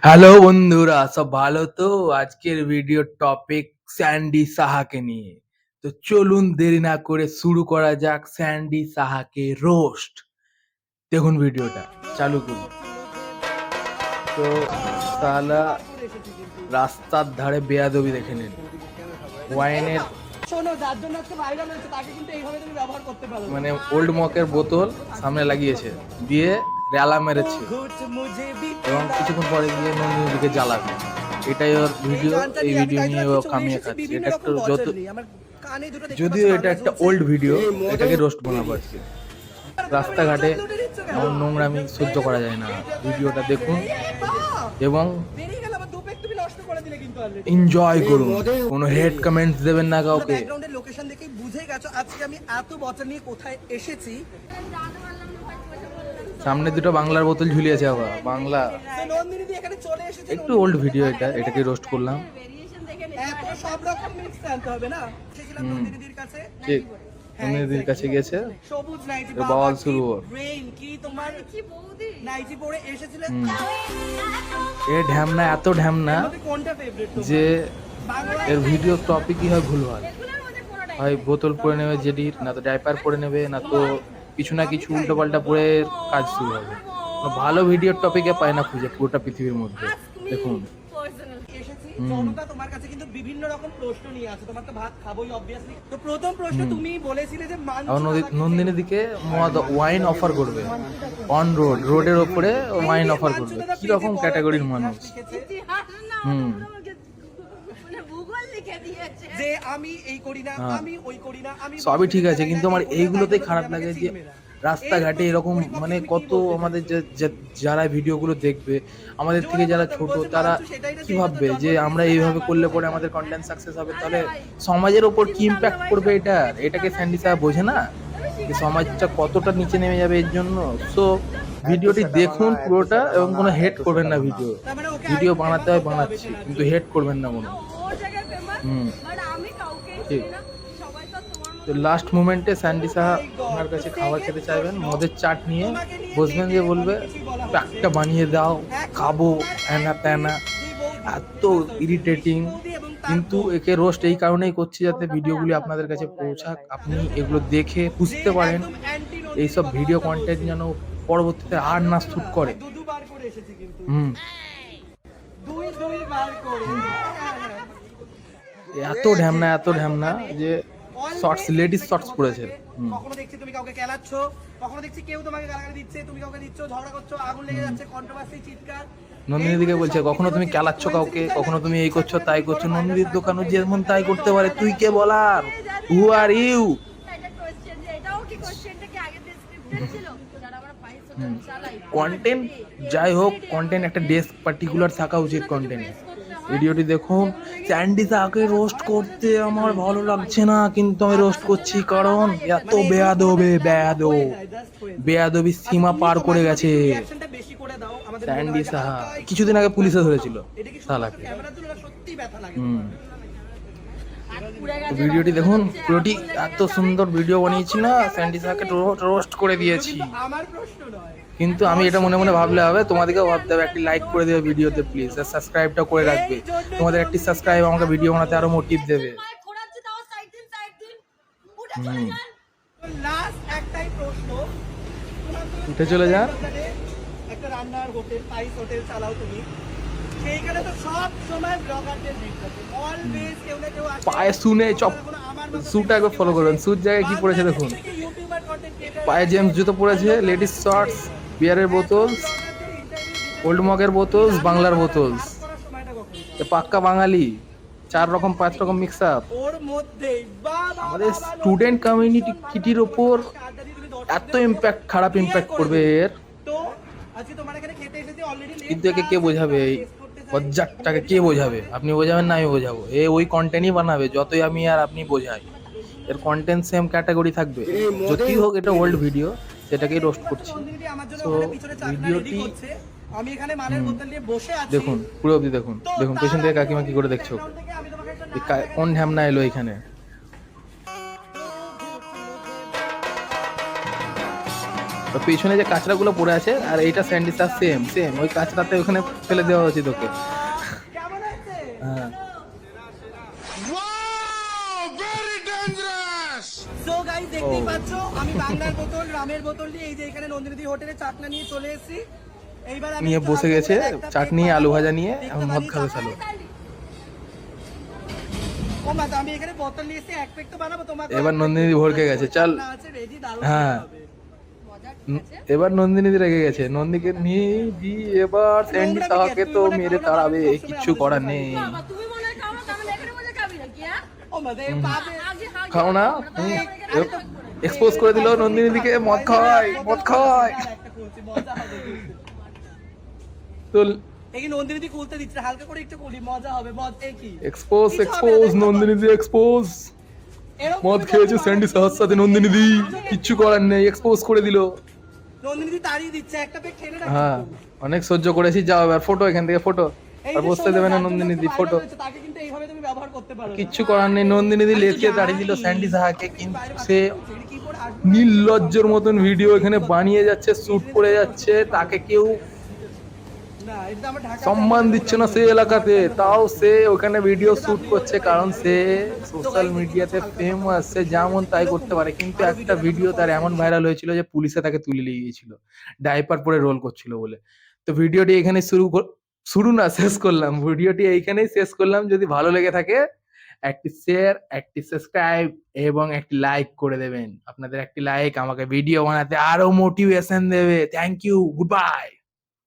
Hello বন্ধুরা, সব ভালো তো? আজকের ভিডিওর টপিক স্যান্ডি সাহাকে নিয়ে। তো চলুন দেরি না করে শুরু করা যাক স্যান্ডি সাহাকে রোস্ট। দেখুন ভিডিওটা চালু করুন। তো সালা রাস্তার ধারে বেয়াদবি দেখে নিন। ওয়াইনের শোনো, যার জন্য আজকে ভাইরাল হয়েছে তাকে কিন্তু এইভাবে তুমি ব্যবহার করতে পারো না। মানে ওল্ড মকের বোতল সামনে লাগিয়েছে, দিয়ে রেলা মেরেছে এবং কিছুক্ষণ পরে গিয়ে নন্দিনীর দিকে জ্বালাবে। এটাই ওর ভিডিও। এই ভিডিও নিয়ে ও কামিয়ে খাচ্ছে। এটা একটু যদিও এটা একটা ওল্ড ভিডিও, এটাকে রোস্ট বানাবো আজকে। রাস্তাঘাটে এমন নোংরামি সহ্য করা যায় না। ভিডিওটা দেখুন এবং এনজয় করুন। কোনো হেড কমেন্টস দেবেন না কাউকে। ব্যাকগ্রাউন্ডের লোকেশন দেখেই বুঝে গেছো আজকে আমি এত বছর নিয়ে কোথায় এসেছি। সামনে দুটো বাংলার বোতল ঝুলিয়েছে আবার বাংলা। নন্দিনী দি এখানে চলে এসেছে। একটু ওল্ড ভিডিও এটাকে রোস্ট করলাম। এত সব রকম মিক্স আনতে হবে না। এসেছিলাম নন্দিনী দির কাছে। ঠিক নন্দিনীর কাছে গেছে, সবুজ নাইটি বল শুরু ওর। ব্রেইন কি তোমার কি বৌদি নাইটি পরে এসেছিলেন। এ ঢ্যামনা, এত ঢ্যামনা কোনটা ফেভারিট যে এর ভিডিও টপিকই হয় ভুলভাল। হয় বোতল পরে নেবে জেডির, না তো ডাইপার পরে নেবে, না তো কিছু না কিছু উল্টো পাল্টা পরে কাজ শুরু হবে। কোনো ভালো ভিডিওর টপিকে পায় না খুঁজে পুরোটা পৃথিবীর মধ্যে। দেখুন জনতা তোমার কাছে কিন্তু বিভিন্ন রকম প্রশ্ন নিয়ে আছে। তোমার তো ভাত খাবোই অবভিয়াসলি। তো প্রথম প্রশ্ন তুমি বলেছিলে যে নন্দিনী দিকে ওয়াইন অফার করবে অন রোডের ওপরে ওয়াইন অফার করবে। কি রকম ক্যাটাগরির মানুষ! যে আমি এই করি না, আমি ওই করি না, আমি সবই ঠিক আছে, কিন্তু আমার এইগুলোতেই খারাপ লাগে যে রাস্তাঘাটে এরকম মানে কত আমাদের যারা ভিডিওগুলো দেখবে, আমাদের থেকে যারা ছোট, তারা কি ভাববে যে আমরা এইভাবে করলে পরে আমাদের কন্টেন্ট সাকসেস হবে, তাহলে সমাজের ওপর কি ইম্প্যাক্ট করবে এটাকে স্যান্ডি সাহা বোঝে না যে সমাজটা কতটা নিচে নেমে যাবে এর জন্য। সো ভিডিওটি দেখুন পুরোটা এবং কোনো হেড করবেন না। ভিডিও বানাতে হয় বানাচ্ছি, কিন্তু হেড করবেন না কোনো। ঠিক। তো লাস্ট মোমেন্টে স্যান্ডি সাহা ওনার কাছে খাবার খেতে চাইবেন, মদের চাট নিয়ে বসবেন, যে বলবে প্যাকটা বানিয়ে দাও, খাবো, হ্যানা ত্যানা। এত ইরিটেটিং। কিন্তু একে রোস্ট এই কারণেই করছি যাতে ভিডিওগুলি আপনাদের কাছে পৌঁছাক, আপনি এগুলো দেখে বুঝতে পারেন এইসব ভিডিও কন্টেন্ট যেন পরবর্তীতে আর না শ্যুট করে। এত ঢ্যামনা যে শর্টস, লেডিস শর্টস পড়েছে। কখনো দেখছি তুমি কাউকে কেলাচ্ছ, কখনো দেখছি কেউ তোমাকে গালাগালি দিচ্ছে, তুমি কাউকে দিচ্ছ, ঝগড়া করছো, আগুন লেগে যাচ্ছে, কন্ট্রোভার্সি, চিৎকার। নন্দিনী দিকে বলছে কখনো তুমি কেলাচ্ছ কাউকে, কখনো তুমি এই করছো তাই করছো। নন্দিনীর দোকানও যেমন তাই করতে পারে, তুই কে বলার? হু আর ইউ? কন্টেন্ট যাই হোক, কন্টেন্ট একটা ডেস্ক পার্টিকুলার থাকা উচিত কন্টেন্ট। ভিডিওটি দেখুন। স্যান্ডি সাহাকে রোস্ট করতে আমার ভালো লাগছে না, কিন্তু আমি রোস্ট করছি কারণ এত বেয়াদবি সীমা পার করে গেছে স্যান্ডি সাহা। কিছুদিন আগে পুলিশে ধরেছিল সালাকে। ভিডিওটি দেখুন পুরোটি। এত সুন্দর ভিডিও বানিয়েছি না, স্যান্ডি সাহাকে রোস্ট করে দিয়েছি। কিন্তু আমি এটা মনে মনে ভাবলে হবে, তোমাদেরকেও ভাবতে হবে। একটি লাইক করে দেবে ভিডিওতে প্লিজ, আর সাবস্ক্রাইবটা করে রাখবে। তোমাদের একটি সাবস্ক্রাইব আমাকে ভিডিও বানাতে আরো মোটিভ দেবে। উঠে চলে যান। একটা রান্নার হোটেল, স্পাইস হোটেল চালাও তুমি। সেইখানে তো সব সময় ব্লগারদের ভিড় থাকে। অলওয়েজ কেউ না কেউ আসে। পায়ে শুনে চপ স্যুট একবার ফলো করবেন। স্যুট জায়গায় কি পড়েছে দেখুন। পায়ে জেমস জুতো পড়েছে, লেডিস শর্টস, বিয়ারের বোতলস, ওল্ড মগের বোতলস, বাংলার বোতলস। পাক্কা বাঙালি। 4 রকম 5 রকম মিক্স আপ। আমাদের স্টুডেন্ট কমিউনিটির ওপর এত ইম্প্যাক্ট, খারাপ ইম্প্যাক্ট করবে এর। কিন্তু একে কে বোঝাবে? এই বজ্জাতটাকে কে বোঝাবে? আপনি বোঝাবেন না, আমি বোঝাবো। এ ওই কন্টেন্টই বানাবে যতই আমি আর আপনি বোঝাই। এর কন্টেন্ট সেম ক্যাটাগরি থাকবে। যদি হোক এটা ওল্ড ভিডিও, সেটাকেই রোস্ট করছি। তো ভিডিওটি আমি এখানে মালের বোতল নিয়ে বসে আছি, দেখুন পুরো অবধি দেখুন। দেখুন পেছন থেকে কাকিমা কি করে দেখছো, কোন ঢ্যামনা এলো এখানে। তো পেছনে যে কাঁচড়াগুলো পড়ে আছে আর এইটা স্যান্ডি সার সেম সেম ওই কাঁচড়াতে ওখানে ফেলে দেওয়া উচিত ওকে। কেমন আছে? হ্যাঁ সো গাইস দেখতেই ও। পাচ্ছো আমি বাংলার বোতল রামের বোতল নিয়ে এই যে এখানে নন্দিনী হোটেলে চাটনা নিয়ে চলে এসেছি। এইবার আমি নিয়ে একটু বসে হালকা গেছে করে একটা চাটনি পেক আলু বানাবো। ভাজা নিয়ে দেখতে এখন মদ পারি খাবে তারপরে- চালু। ও মা, তো আমি এখানে বোতল নিয়ে এসেছি, এক পেক তো বানাবো তোমাকে। এবার নন্দিনী ভরকে গেছে, চল। চাটনা আছে রেডি, দারুণ হ্যাঁ। হবে। এবার নন্দিনী রেগে গেছে, নন্দীকে নিয়ে দি এবার স্যান্ডি নোংরা সাহাকে বিকেট, তো তুই মনে মেরে খাও না, তাড়াবে, আমি সবসময় কিচ্ছু আমাদের করার সাথে নেই। বাবা তুমি মনে হয় খাও না, তার মানে এখানে বলে খাবি নাকি? হ্যাঁ? ও মা, দেখ পাবে। খাও না এক্সপোজ করে দিল নন্দিনী দিকে, মদ খায় মদ খায়। একটা খুলছি, মজা হবে কিন্তু। তো এই নন্দিনী দি খুলতে দিচ্ছে, হালকা করে একটু খুলি, মজা হবে। মদ এই কি এক্সপোজ কিছু হবে না, এক্সপোজ দেখো তো। নন্দিনী দি এক্সপোজ। এরকম মদ করে খেয়েছে যখন স্যান্ডি বানাচ্ছি, সাহার সাথে নন্দিনী দি, কিচ্ছু করার নেই, এক্সপোজ করে দিল। নন্দিনী দি তাড়িয়ে দিচ্ছে, একটা পেক ঠেলে রাখছি হ্যাঁ তো। অনেক সহ্য করেছি, যাও এবার ফটো এখান থেকে, ফটো। এই আর যে বসতে শোনো, দেবে না যার জন্য নন্দিনী একটু দি, viral ফটো। হয়েছে, তাকে কিন্তু এইভাবে তুমি ব্যবহার করতে পারো না। কিচ্ছু করার নেই, নন্দিনী দি আমি তো লেচকে তাড়িয়ে দিল জানি। স্যান্ডি সাহাকে, কিন্তু বাইরে সে বাচ্চা ছেড়ে কি করে আসবে? নির্লজ্জের মতন ভিডিও এখানে বানিয়ে যাচ্ছে, শুট করে যাচ্ছে, তাকে কেউ না, এটা আমার ঢাকা সম্মান শহরে দিচ্ছে না বলা সে হয়েছে। এলাকাতে, তাও সে ওখানে ভিডিও এটা তো শুট আপনি করছে বলতে কারণ পারেন। সে তো সোশ্যাল guys, মিডিয়াতে একটু হালকা ফেমাস, কথা সে বলতে যেমন তাই এরকম করতে পারে। কিন্তু আরো একটা video ভিডিও দেখাবো, তার follow এমন করতে ভাইরাল হয়েছিল যে পুলিশে তাকে তুলে নিয়ে গিয়েছিল ডাইপার পরে রোল করছিল বলে। তো ভিডিওটি এখানে শুরু না শেষ করলাম, ভিডিওটি এইখানেই শেষ করলাম। যদি ভালো লেগে থাকে একটি শেয়ার, একটি সাবস্ক্রাইব এবং একটি লাইক করে দেবেন। আপনাদের একটি লাইক আমাকে ভিডিও বানাতে আরো মোটিভেশন দেবে। Thank you, good by.